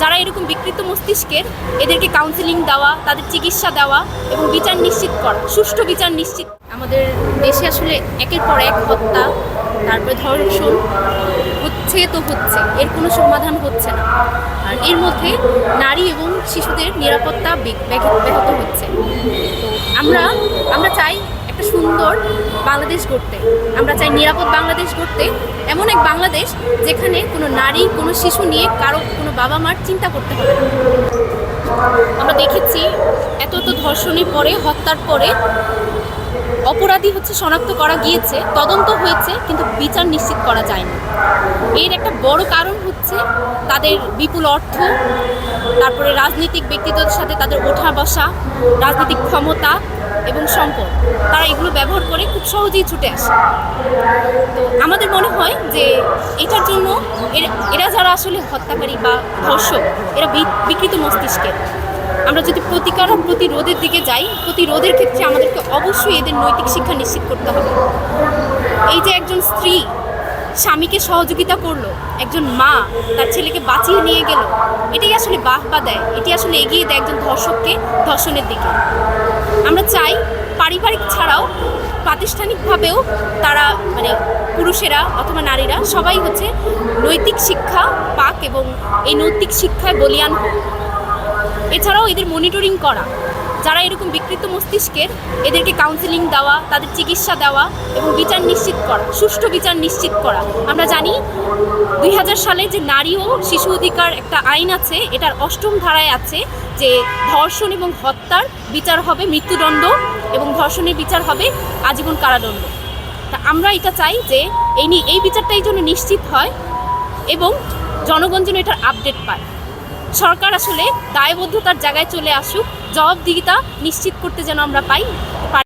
যারা এরকম বিকৃত মস্তিষ্কের, এদেরকে কাউন্সেলিং দেওয়া, তাদের চিকিৎসা দেওয়া এবং বিচার নিশ্চিত করা, সুষ্ঠু বিচার নিশ্চিত। আমাদের দেশে আসলে একের পর এক হত্যা, তারপরে ধর্ষণ হচ্ছে তো হচ্ছে, এর কোনো সমাধান হচ্ছে না। আর এর মধ্যে নারী এবং শিশুদের নিরাপত্তা ব্যাহত হচ্ছে। তো আমরা চাই একটা সুন্দর বাংলাদেশ গড়তে, আমরা চাই নিরাপদ বাংলাদেশ গড়তে, এমন এক বাংলাদেশ যেখানে কোনো নারী, কোনো শিশু নিয়ে কারো, কোনো বাবা মার চিন্তা করতে হবে না। আমরা দেখেছি এত ধর্ষণের পরে, হত্যার পরে অপরাধী শনাক্ত করা গিয়েছে, তদন্ত হয়েছে, কিন্তু বিচার নিশ্চিত করা যায়নি। এর একটা বড় কারণ হচ্ছে তাদের বিপুল অর্থ, তারপরে রাজনৈতিক ব্যক্তিত্বের সাথে তাদের ওঠা বসা, রাজনৈতিক ক্ষমতা এবং সম্পদ, তারা এগুলো ব্যবহার করে খুব সহজেই ছুটে আসে। তো আমাদের মনে হয় যে এটার জন্য এরা যারা আসলে হত্যাকারী বা ধর্ষক, এরা বিকৃত মস্তিষ্কের। আমরা যদি প্রতিরোধের দিকে যাই, প্রতিরোধের ক্ষেত্রে আমাদেরকে অবশ্যই এদের নৈতিক শিক্ষা নিশ্চিত করতে হবে। এই যে একজন স্ত্রী স্বামীকে সহযোগিতা করলো, একজন মা তার ছেলেকে বাঁচিয়ে নিয়ে গেল, এটাই আসলে বাহবা দেয়, এটি আসলে এগিয়ে দেয় একজন ধর্ষককে ধর্ষণের দিকে। আমরা চাই পারিবারিক ছাড়াও প্রাতিষ্ঠানিকভাবেও তারা, মানে পুরুষেরা অথবা নারীরা সবাই নৈতিক শিক্ষা পাক এবং এই নৈতিক শিক্ষায় বলীয়ান হোক। এছাড়াও এদের মনিটরিং করা, যারা এরকম বিকৃত মস্তিষ্কের, এদেরকে কাউন্সেলিং দেওয়া, তাদের চিকিৎসা দেওয়া এবং বিচার নিশ্চিত করা, সুষ্ঠু বিচার নিশ্চিত করা। আমরা জানি 2000 সালে যে নারী ও শিশু অধিকার একটা আইন আছে, এটার 8ম ধারায় আছে যে ধর্ষণ এবং হত্যার বিচার হবে মৃত্যুদণ্ড এবং ধর্ষণের বিচার হবে আজীবন কারাদণ্ড। তা আমরা এটা চাই যে এই বিচারটাই যেন নিশ্চিত হয় এবং জনগণ যেন এটার আপডেট পায়। সরকার আসলে দায়বদ্ধতার জায়গায় চলে আসুক, জবাবদিহিতা নিশ্চিত করতে যেন আমরা পাই।